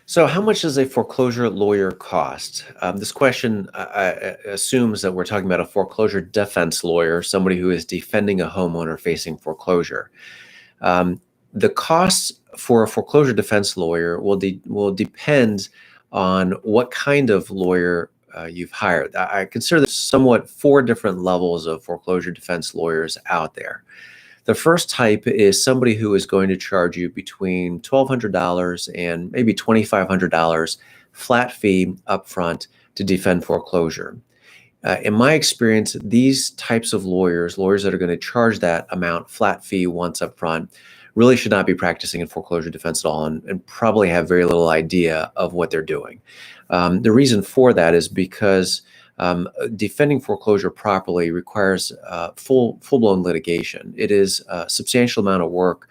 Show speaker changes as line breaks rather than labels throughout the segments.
So, how much does a foreclosure lawyer cost? This question assumes that we're talking about a foreclosure defense lawyer, somebody who is defending a homeowner facing foreclosure. Um, the costs for a foreclosure defense lawyer will depend on what kind of lawyer you've hired. I consider there's somewhat four different levels of foreclosure defense lawyers out there. The first type is somebody who is going to charge you between $1,200 and maybe $2,500 flat fee upfront to defend foreclosure. In my experience, these types of lawyers that are going to charge that amount flat fee once upfront, really should not be practicing in foreclosure defense at all and probably have very little idea of what they're doing. The reason for that is because defending foreclosure properly requires full-blown litigation. It is a substantial amount of work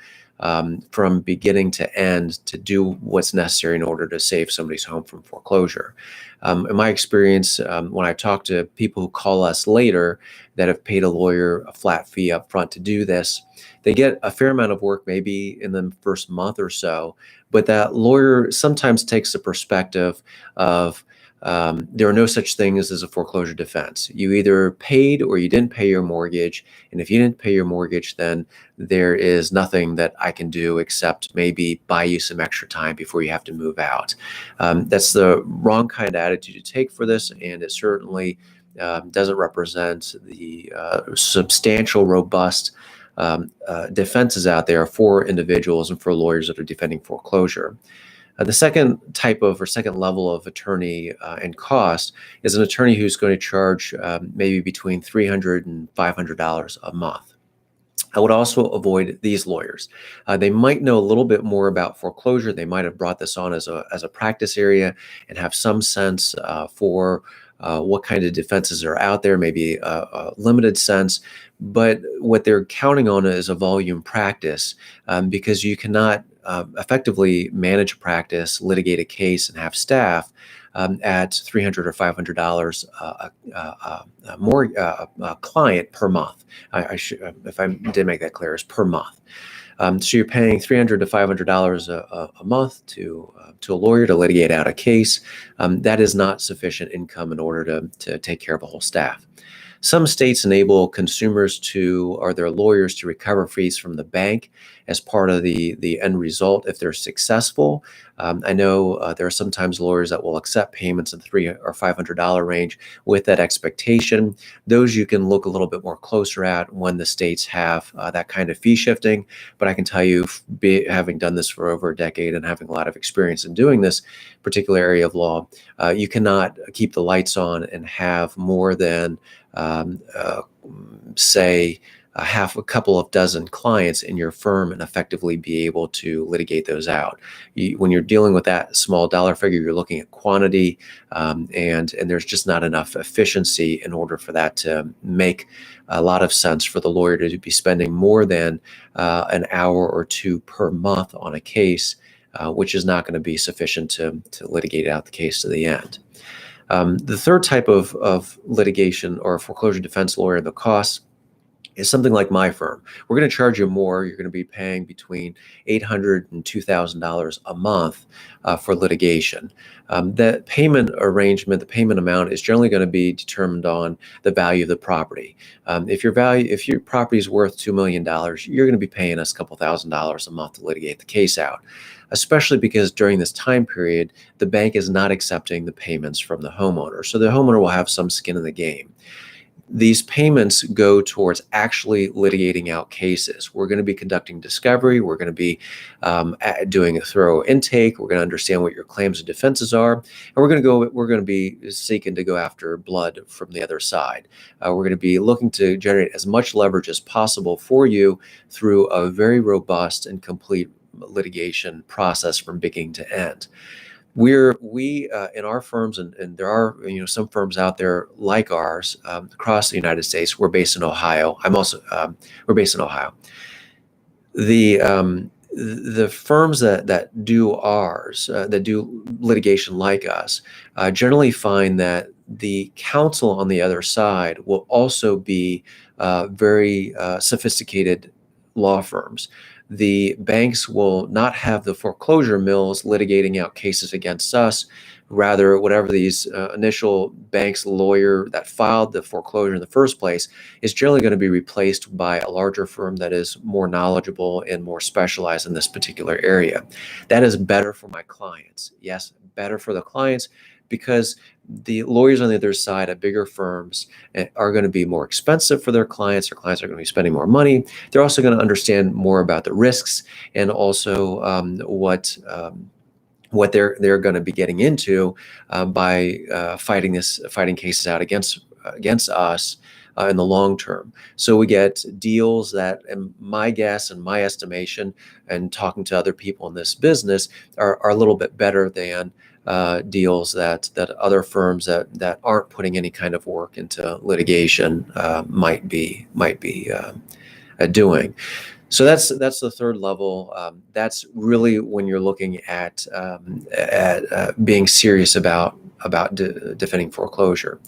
from beginning to end to do what's necessary in order to save somebody's home from foreclosure. In my experience, when I talk to people who call us later that have paid a lawyer a flat fee up front to do this, they get a fair amount of work maybe in the first month or so, but that lawyer sometimes takes the perspective of there are no such things as a foreclosure defense. You either paid or you didn't pay your mortgage. And if you didn't pay your mortgage, then there is nothing that I can do except maybe buy you some extra time before you have to move out. That's the wrong kind of attitude to take for this. And it certainly doesn't represent the substantial, robust defenses out there for individuals and for lawyers that are defending foreclosure. The second type of or second level of attorney and cost is an attorney who's going to charge maybe between $300 and $500 a month. I would also avoid these lawyers. They might know a little bit more about foreclosure. They might have brought this on as a practice area and have some sense for what kind of defenses are out there, maybe a limited sense. But what they're counting on is a volume practice because you cannot effectively manage a practice, litigate a case, and have staff at $300 or $500 more client per month. I should, if I did make that clear, is per month. So you're paying $300 to $500 a month to a lawyer to litigate out a case. That is not sufficient income in order to take care of a whole staff. Some states enable consumers or their lawyers to recover fees from the bank as part of the end result if they're successful. I know there are sometimes lawyers that will accept payments in $300 or $500 range with that expectation. Those you can look a little bit more closer at when the states have that kind of fee shifting. But I can tell you, having done this for over a decade and having a lot of experience in doing this particular area of law, you cannot keep the lights on and have more than say a couple of dozen clients in your firm and effectively be able to litigate those out. When you're dealing with that small dollar figure, you're looking at quantity, and there's just not enough efficiency in order for that to make a lot of sense for the lawyer to be spending more than an hour or two per month on a case, which is not going to be sufficient to litigate out the case to the end. The third type of litigation or foreclosure defense lawyer, the cost, is something like my firm. We're going to charge you more. You're going to be paying between $800 and $2,000 a month for litigation. The payment arrangement, the payment amount is generally going to be determined on the value of the property. If your property is worth $2 million, you're going to be paying us a couple $1,000s a month to litigate the case out, especially because during this time period, the bank is not accepting the payments from the homeowner. So the homeowner will have some skin in the game. These payments go towards actually litigating out cases. We're going to be conducting discovery. We're going to be doing a thorough intake. We're going to understand what your claims and defenses are, and we're going to be seeking to go after blood from the other side. We're going to be looking to generate as much leverage as possible for you through a very robust and complete litigation process from beginning to end. We in our firms, and there are some firms out there like ours across the United States. We're based in Ohio. We're based in Ohio. The firms that do ours, that do litigation like us, generally find that the counsel on the other side will also be very sophisticated law firms. the banks will not have the foreclosure mills litigating out cases against us. Rather, whatever these initial bank's lawyer that filed the foreclosure in the first place is generally going to be replaced by a larger firm that is more knowledgeable and more specialized in this particular area. That is better for my clients. Yes, better for the clients, because the lawyers on the other side at bigger firms are going to be more expensive for their clients. Their clients are going to be spending more money. They're also going to understand more about the risks, and also what they're going to be getting into by fighting cases out against us in the long term. So we get deals that, in my guess and my estimation, and talking to other people in this business, are a little bit better than deals that other firms that aren't putting any kind of work into litigation might be doing. So that's the third level. That's really when you're looking at being serious about defending foreclosure.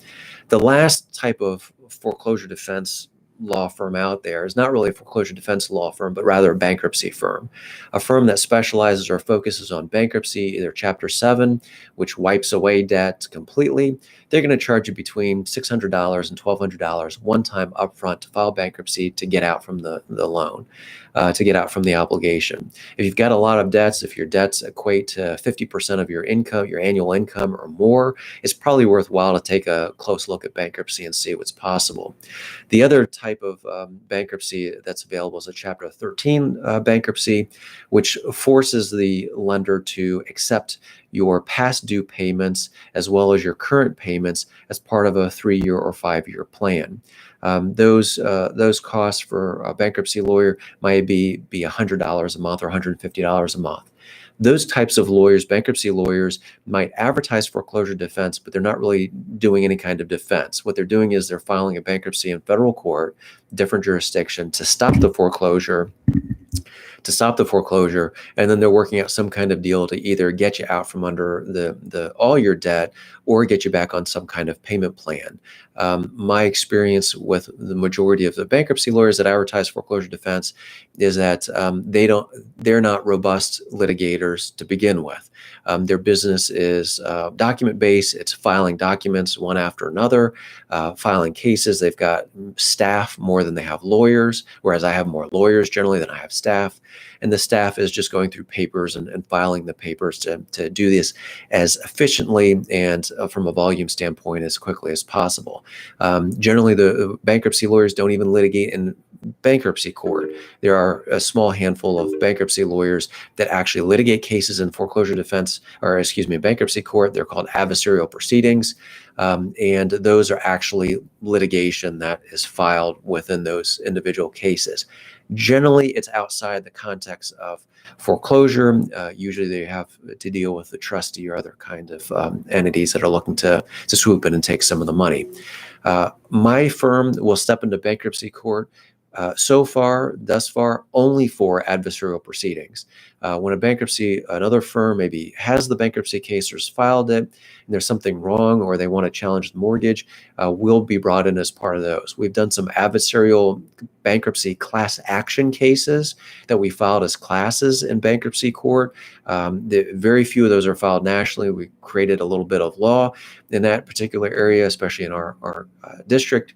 The last type of foreclosure defense law firm out there is not really a foreclosure defense law firm, but rather a bankruptcy firm, a firm that specializes or focuses on bankruptcy, either Chapter 7, which wipes away debt completely. They're going to charge you between $600 and $1,200 one time upfront to file bankruptcy to get out from the loan, to get out from the obligation. If you've got a lot of debts, if your debts equate to 50% of your income, your annual income or more, it's probably worthwhile to take a close look at bankruptcy and see what's possible. The other type of bankruptcy that's available is a Chapter 13 bankruptcy, which forces the lender to accept your past due payments as well as your current payments as part of a 3-year or 5-year plan. Those costs for a bankruptcy lawyer might be $100 a month or $150 a month. Those types of lawyers, bankruptcy lawyers, might advertise foreclosure defense, but they're not really doing any kind of defense. What they're doing is they're filing a bankruptcy in federal court, different jurisdiction, to stop the foreclosure, and then they're working out some kind of deal to either get you out from under the all your debt or get you back on some kind of payment plan. My experience with the majority of the bankruptcy lawyers that advertise foreclosure defense is that they're not robust litigators to begin with. Their business is document-based. It's filing documents one after another, filing cases. They've got staff more than they have lawyers, whereas I have more lawyers generally than I have staff. And the staff is just going through papers and filing the papers to do this as efficiently and from a volume standpoint as quickly as possible. Generally, the bankruptcy lawyers don't even litigate in bankruptcy court. There are a small handful of bankruptcy lawyers that actually litigate cases in foreclosure defense, or excuse me, bankruptcy court. They're called adversarial proceedings. And those are actually litigation that is filed within those individual cases. Generally, it's outside the context of foreclosure. Usually they have to deal with the trustee or other kind of entities that are looking to swoop in and take some of the money. My firm will step into bankruptcy court thus far, only for adversarial proceedings. When another firm maybe has the bankruptcy case or has filed it, and there's something wrong or they want to challenge the mortgage, we'll be brought in as part of those. We've done some adversarial bankruptcy class action cases that we filed as classes in bankruptcy court. Very few of those are filed nationally. We created a little bit of law in that particular area, especially in our district.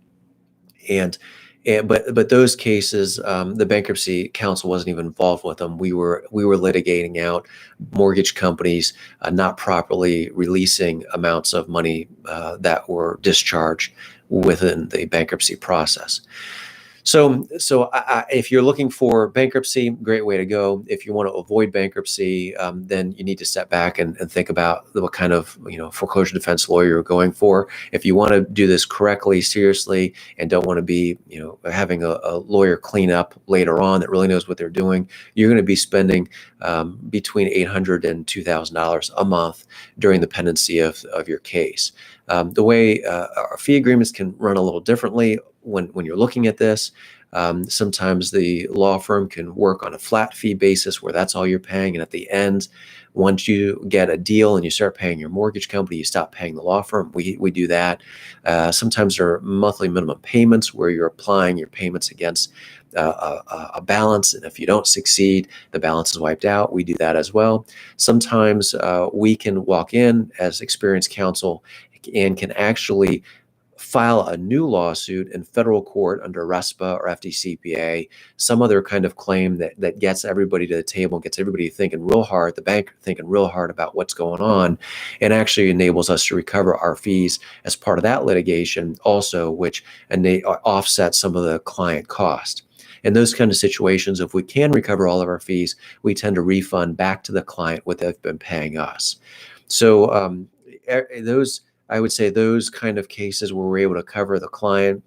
But those cases, the bankruptcy counsel wasn't even involved with them. We were litigating out mortgage companies not properly releasing amounts of money that were discharged within the bankruptcy process. So if you're looking for bankruptcy, great way to go. If you want to avoid bankruptcy, then you need to step back and think about what kind of foreclosure defense lawyer you're going for. If you want to do this correctly, seriously, and don't want to be having a lawyer clean up later on that really knows what they're doing, you're going to be spending between $800 and $2,000 a month during the pendency of your case. The way our fee agreements can run a little differently when you're looking at this. Sometimes the law firm can work on a flat fee basis where that's all you're paying. And at the end, once you get a deal and you start paying your mortgage company, you stop paying the law firm. We do that. Sometimes there are monthly minimum payments where you're applying your payments against a balance, and if you don't succeed, the balance is wiped out. We do that as well. Sometimes we can walk in as experienced counsel and can actually file a new lawsuit in federal court under RESPA or FDCPA, some other kind of claim that gets everybody to the table, gets everybody thinking real hard, the bank thinking real hard about what's going on, and actually enables us to recover our fees as part of that litigation also, which offsets some of the client cost. In those kind of situations, if we can recover all of our fees, we tend to refund back to the client what they've been paying us. So those, I would say, those kind of cases where we're able to cover the client,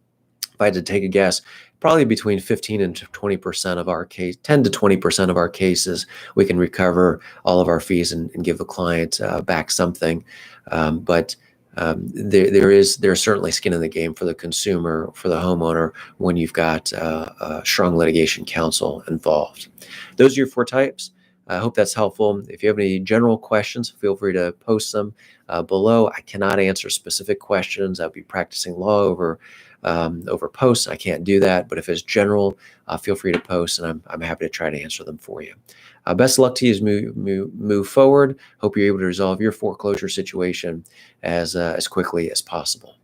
if I had to take a guess, probably between 15 and 20% of our case, 10 to 20% of our cases, we can recover all of our fees and give the client back something. But there's certainly skin in the game for the consumer, for the homeowner, when you've got strong litigation counsel involved. Those are your four types. I hope that's helpful. If you have any general questions, feel free to post them below. I cannot answer specific questions. I'll be practicing law over posts. I can't do that. But if it's general, feel free to post, and I'm happy to try to answer them for you. Best of luck to you as move forward. Hope you're able to resolve your foreclosure situation as quickly as possible.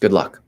Good luck.